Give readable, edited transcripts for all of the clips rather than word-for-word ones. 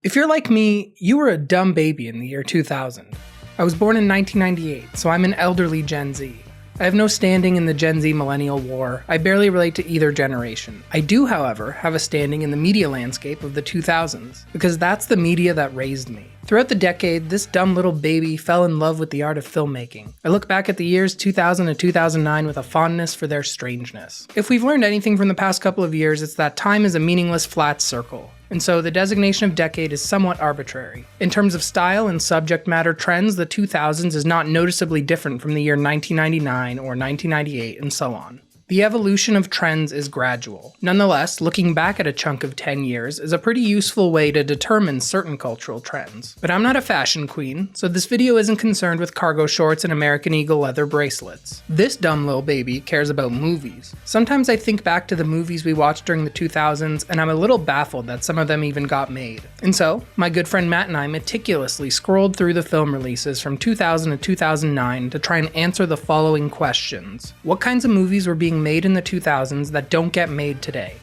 If you're like me, you were a dumb baby in the year 2000. I was born in 1998, so I'm an elderly Gen Z. I have no standing in the Gen Z millennial war. I barely relate to either generation. I do, however, have a standing in the media landscape of the 2000s, because that's the media that raised me. Throughout the decade, this dumb little baby fell in love with the art of filmmaking. I look back at the years 2000 to 2009 with a fondness for their strangeness. If we've learned anything from the past couple of years, it's that time is a meaningless flat circle. And so the designation of decade is somewhat arbitrary. In terms of style and subject matter trends, the 2000s is not noticeably different from the year 1999 or 1998 and so on. The evolution of trends is gradual. Nonetheless, looking back at a chunk of 10 years is a pretty useful way to determine certain cultural trends. But I'm not a fashion queen, so this video isn't concerned with cargo shorts and American Eagle leather bracelets. This dumb little baby cares about movies. Sometimes I think back to the movies we watched during the 2000s, and I'm a little baffled that some of them even got made. And so, my good friend Matt and I meticulously scrolled through the film releases from 2000 to 2009 to try and answer the following questions. What kinds of movies were being made in the 2000s that don't get made today?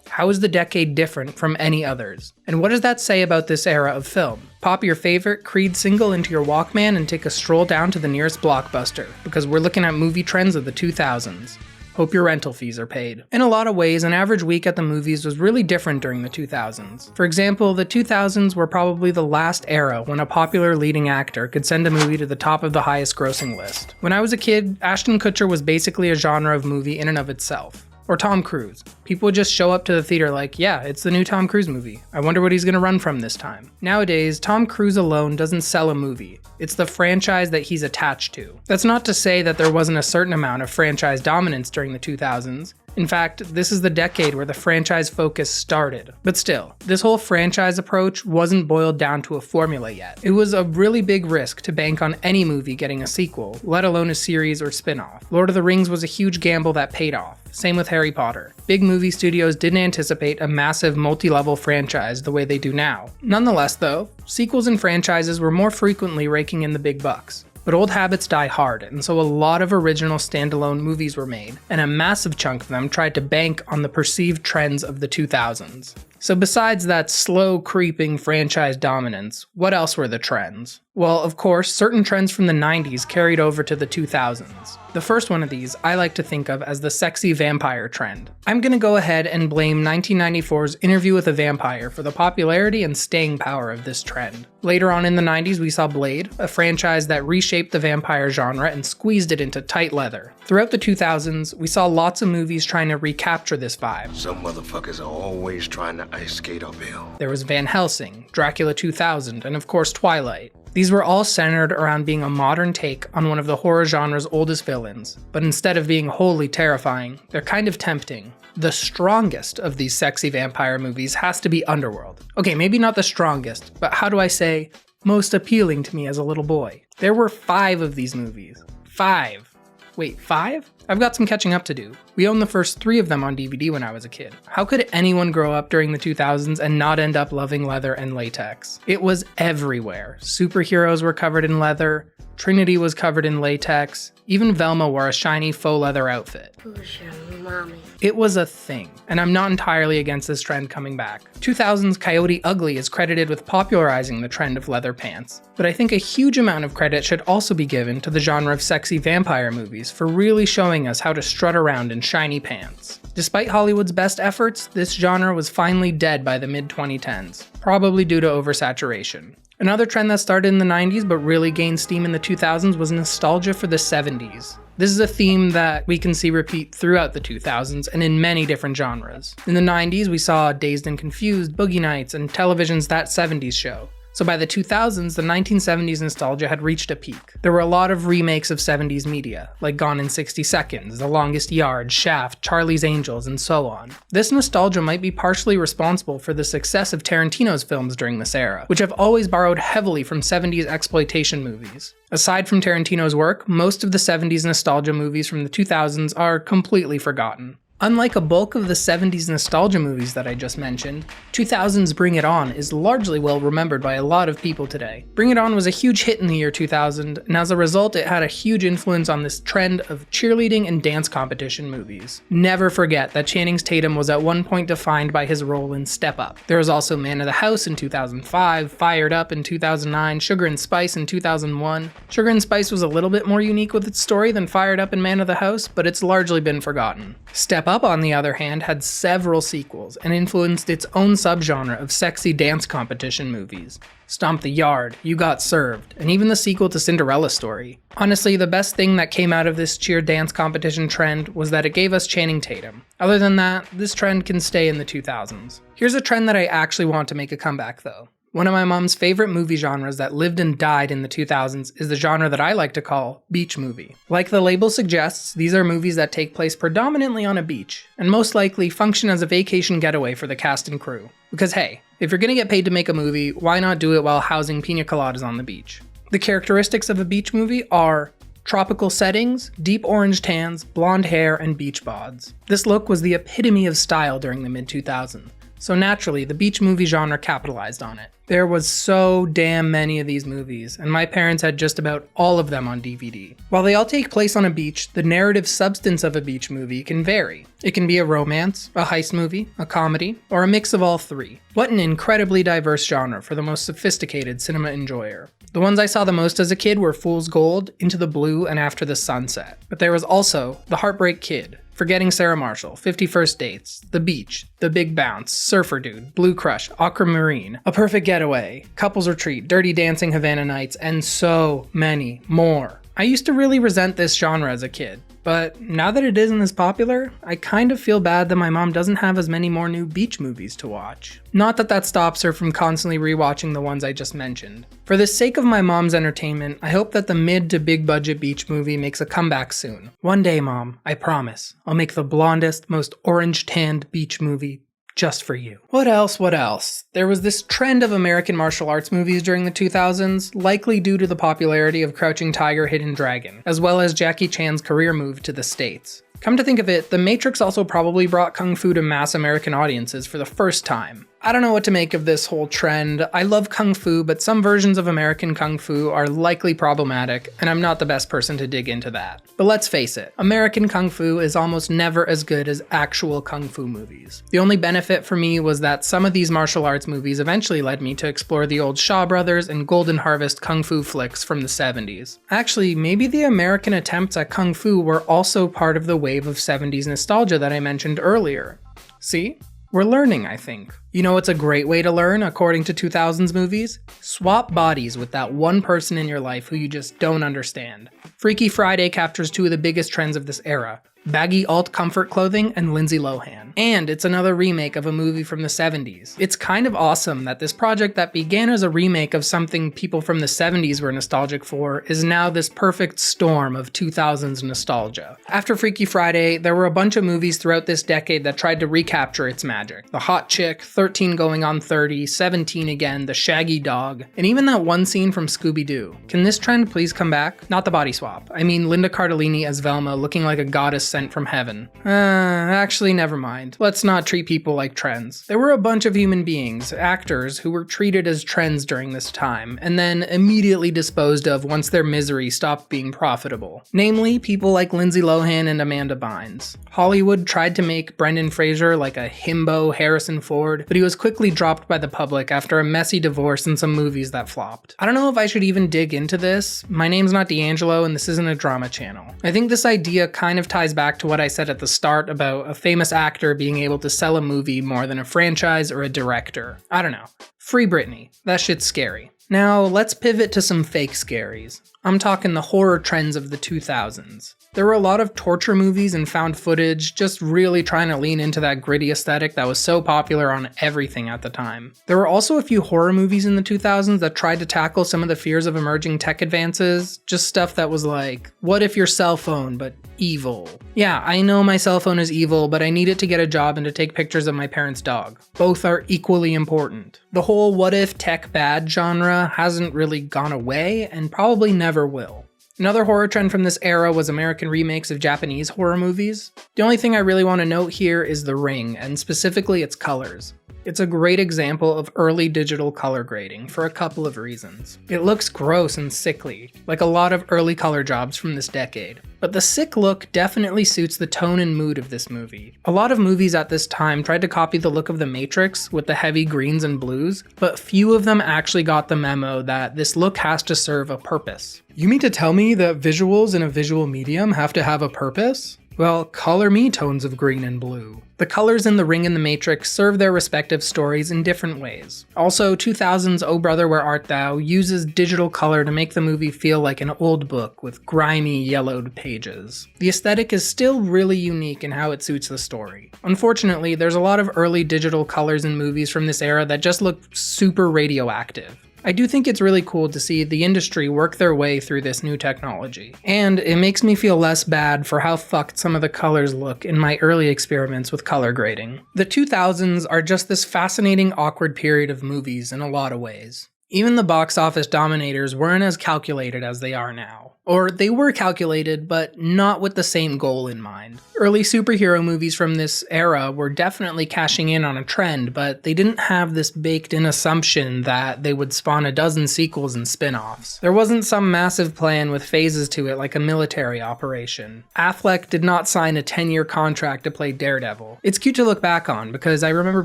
How is the decade different from any others? And what does that say about this era of film? Pop your favorite Creed single into your Walkman and take a stroll down to the nearest blockbuster, because we're looking at movie trends of the 2000s. Hope your rental fees are paid. In a lot of ways, an average week at the movies was really different during the 2000s. For example, the 2000s were probably the last era when a popular leading actor could send a movie to the top of the highest grossing list. When I was a kid, Ashton Kutcher was basically a genre of movie in and of itself. Or Tom Cruise. People would just show up to the theater like, yeah, it's the new Tom Cruise movie. I wonder what he's gonna run from this time. Nowadays, Tom Cruise alone doesn't sell a movie. It's the franchise that he's attached to. That's not to say that there wasn't a certain amount of franchise dominance during the 2000s. In fact, this is the decade where the franchise focus started. But still, this whole franchise approach wasn't boiled down to a formula yet. It was a really big risk to bank on any movie getting a sequel, let alone a series or spin-off. Lord of the Rings was a huge gamble that paid off. Same with Harry Potter. Big movie studios didn't anticipate a massive multi-level franchise the way they do now. Nonetheless though, sequels and franchises were more frequently raking in the big bucks. But old habits die hard, and so a lot of original standalone movies were made, and a massive chunk of them tried to bank on the perceived trends of the 2000s. So besides that slow creeping franchise dominance, what else were the trends? Well, of course, certain trends from the 90s carried over to the 2000s. The first one of these I like to think of as the sexy vampire trend. I'm gonna go ahead and blame 1994's Interview with a Vampire for the popularity and staying power of this trend. Later on in the 90s we saw Blade, a franchise that reshaped the vampire genre and squeezed it into tight leather. Throughout the 2000s, we saw lots of movies trying to recapture this vibe. Some motherfuckers are always trying to ice skate uphill. There was Van Helsing, Dracula 2000, and of course Twilight. These were all centered around being a modern take on one of the horror genre's oldest villains, but instead of being wholly terrifying, they're kind of tempting. The strongest of these sexy vampire movies has to be Underworld. Okay, maybe not the strongest, but how do I say, most appealing to me as a little boy. There were 5 of these movies. 5. Wait, 5? I've got some catching up to do. We owned the first 3 of them on DVD when I was a kid. How could anyone grow up during the 2000s and not end up loving leather and latex? It was everywhere. Superheroes were covered in leather, Trinity was covered in latex, even Velma wore a shiny faux leather outfit. Who's your mommy? It was a thing, and I'm not entirely against this trend coming back. 2000's Coyote Ugly is credited with popularizing the trend of leather pants, but I think a huge amount of credit should also be given to the genre of sexy vampire movies for really showing us how to strut around in shiny pants. Despite Hollywood's best efforts, this genre was finally dead by the mid-2010s, probably due to oversaturation. Another trend that started in the 90s but really gained steam in the 2000s was nostalgia for the 70s. This is a theme that we can see repeat throughout the 2000s and in many different genres. In the 90s, we saw Dazed and Confused, Boogie Nights, and television's That 70s Show. So by the 2000s, the 1970s nostalgia had reached a peak. There were a lot of remakes of 70s media, like Gone in 60 Seconds, The Longest Yard, Shaft, Charlie's Angels, and so on. This nostalgia might be partially responsible for the success of Tarantino's films during this era, which have always borrowed heavily from 70s exploitation movies. Aside from Tarantino's work, most of the 70s nostalgia movies from the 2000s are completely forgotten. Unlike a bulk of the 70s nostalgia movies that I just mentioned, 2000's Bring It On is largely well remembered by a lot of people today. Bring It On was a huge hit in the year 2000, and as a result it had a huge influence on this trend of cheerleading and dance competition movies. Never forget that Channing Tatum was at one point defined by his role in Step Up. There was also Man of the House in 2005, Fired Up in 2009, Sugar and Spice in 2001. Sugar and Spice was a little bit more unique with its story than Fired Up and Man of the House, but it's largely been forgotten. Step Up, on the other hand, had several sequels and influenced its own subgenre of sexy dance competition movies. Stomp the Yard, You Got Served, and even the sequel to Cinderella Story. Honestly, the best thing that came out of this cheer dance competition trend was that it gave us Channing Tatum. Other than that, this trend can stay in the 2000s. Here's a trend that I actually want to make a comeback though. One of my mom's favorite movie genres that lived and died in the 2000s is the genre that I like to call beach movie. Like the label suggests, these are movies that take place predominantly on a beach, and most likely function as a vacation getaway for the cast and crew. Because hey, if you're gonna get paid to make a movie, why not do it while housing pina coladas on the beach? The characteristics of a beach movie are tropical settings, deep orange tans, blonde hair, and beach bods. This look was the epitome of style during the mid-2000s. So naturally, the beach movie genre capitalized on it. There was so damn many of these movies, and my parents had just about all of them on DVD. While they all take place on a beach, the narrative substance of a beach movie can vary. It can be a romance, a heist movie, a comedy, or a mix of all three. What an incredibly diverse genre for the most sophisticated cinema enjoyer. The ones I saw the most as a kid were Fool's Gold, Into the Blue, and After the Sunset. But there was also The Heartbreak Kid, Forgetting Sarah Marshall, 50 First Dates, The Beach, The Big Bounce, Surfer Dude, Blue Crush, Aquamarine, A Perfect Getaway, Couples Retreat, Dirty Dancing, Havana Nights, and so many more. I used to really resent this genre as a kid, but now that it isn't as popular, I kind of feel bad that my mom doesn't have as many more new beach movies to watch. Not that that stops her from constantly rewatching the ones I just mentioned. For the sake of my mom's entertainment, I hope that the mid to big budget beach movie makes a comeback soon. One day, Mom, I promise, I'll make the blondest, most orange-tanned beach movie just for you. What else? There was this trend of American martial arts movies during the 2000s, likely due to the popularity of Crouching Tiger, Hidden Dragon, as well as Jackie Chan's career move to the States. Come to think of it, The Matrix also probably brought Kung Fu to mass American audiences for the first time. I don't know what to make of this whole trend. I love Kung Fu, but some versions of American Kung Fu are likely problematic, and I'm not the best person to dig into that. But let's face it, American Kung Fu is almost never as good as actual Kung Fu movies. The only benefit for me was that some of these martial arts movies eventually led me to explore the old Shaw Brothers and Golden Harvest Kung Fu flicks from the 70s. Actually, maybe the American attempts at Kung Fu were also part of the wave of 70s nostalgia that I mentioned earlier. See? We're learning, I think. You know what's a great way to learn, according to 2000s movies? Swap bodies with that one person in your life who you just don't understand. Freaky Friday captures two of the biggest trends of this era: baggy alt comfort clothing and Lindsay Lohan. And it's another remake of a movie from the 70s. It's kind of awesome that this project that began as a remake of something people from the 70s were nostalgic for is now this perfect storm of 2000s nostalgia. After Freaky Friday, there were a bunch of movies throughout this decade that tried to recapture its magic. The Hot Chick, 13 Going on 30, 17 Again, The Shaggy Dog, and even that one scene from Scooby-Doo. Can this trend please come back? Not the body swap. I mean Linda Cardellini as Velma looking like a goddess sent from heaven. Actually, never mind. Let's not treat people like trends. There were a bunch of human beings, actors, who were treated as trends during this time, and then immediately disposed of once their misery stopped being profitable. Namely, people like Lindsay Lohan and Amanda Bynes. Hollywood tried to make Brendan Fraser like a himbo Harrison Ford, but he was quickly dropped by the public after a messy divorce and some movies that flopped. I don't know if I should even dig into this. My name's not D'Angelo, and this isn't a drama channel. I think this idea kind of ties back to what I said at the start about a famous actor being able to sell a movie more than a franchise or a director. I don't know. Free Britney. That shit's scary. Now, let's pivot to some fake scaries. I'm talking the horror trends of the 2000s. There were a lot of torture movies and found footage, just really trying to lean into that gritty aesthetic that was so popular on everything at the time. There were also a few horror movies in the 2000s that tried to tackle some of the fears of emerging tech advances, just stuff that was like, what if your cell phone, but evil? Yeah, I know my cell phone is evil, but I need it to get a job and to take pictures of my parents' dog. Both are equally important. The whole what if tech bad genre hasn't really gone away, and probably never will. Another horror trend from this era was American remakes of Japanese horror movies. The only thing I really want to note here is The Ring, and specifically its colors. It's a great example of early digital color grading for a couple of reasons. It looks gross and sickly, like a lot of early color jobs from this decade. But the sick look definitely suits the tone and mood of this movie. A lot of movies at this time tried to copy the look of The Matrix with the heavy greens and blues, but few of them actually got the memo that this look has to serve a purpose. You mean to tell me that visuals in a visual medium have to have a purpose? Well, color me tones of green and blue. The colors in The Ring and The Matrix serve their respective stories in different ways. Also, 2000's Oh Brother Where Art Thou uses digital color to make the movie feel like an old book with grimy, yellowed pages. The aesthetic is still really unique in how it suits the story. Unfortunately, there's a lot of early digital colors in movies from this era that just look super radioactive. I do think it's really cool to see the industry work their way through this new technology. And it makes me feel less bad for how fucked some of the colors look in my early experiments with color grading. The 2000s are just this fascinating, awkward period of movies in a lot of ways. Even the box office dominators weren't as calculated as they are now. Or they were calculated, but not with the same goal in mind. Early superhero movies from this era were definitely cashing in on a trend, but they didn't have this baked-in assumption that they would spawn a dozen sequels and spin-offs. There wasn't some massive plan with phases to it like a military operation. Affleck did not sign a 10-year contract to play Daredevil. It's cute to look back on, because I remember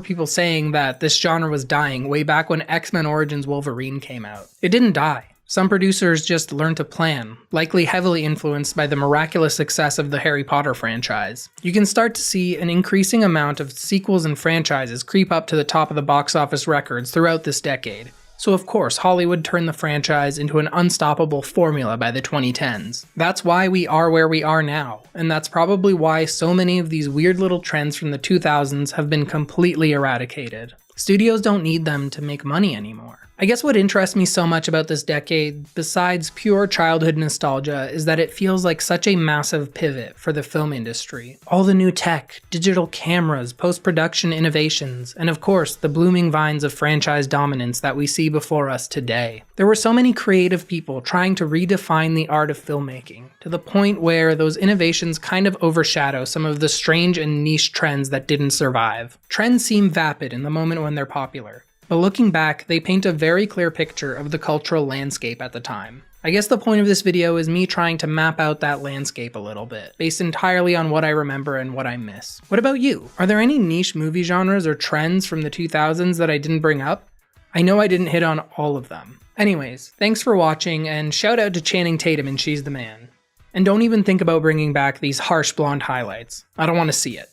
people saying that this genre was dying way back when X-Men Origins Wolverine came out. It didn't die. Some producers just learned to plan, likely heavily influenced by the miraculous success of the Harry Potter franchise. You can start to see an increasing amount of sequels and franchises creep up to the top of the box office records throughout this decade. So of course, Hollywood turned the franchise into an unstoppable formula by the 2010s. That's why we are where we are now, and that's probably why so many of these weird little trends from the 2000s have been completely eradicated. Studios don't need them to make money anymore. I guess what interests me so much about this decade, besides pure childhood nostalgia, is that it feels like such a massive pivot for the film industry. All the new tech, digital cameras, post-production innovations, and of course, the blooming vines of franchise dominance that we see before us today. There were so many creative people trying to redefine the art of filmmaking, to the point where those innovations kind of overshadow some of the strange and niche trends that didn't survive. Trends seem vapid in the moment when they're popular. But looking back, they paint a very clear picture of the cultural landscape at the time. I guess the point of this video is me trying to map out that landscape a little bit, based entirely on what I remember and what I miss. What about you? Are there any niche movie genres or trends from the 2000s that I didn't bring up? I know I didn't hit on all of them. Anyways, thanks for watching, and shout out to Channing Tatum in She's the Man. And don't even think about bringing back these harsh blonde highlights. I don't want to see it.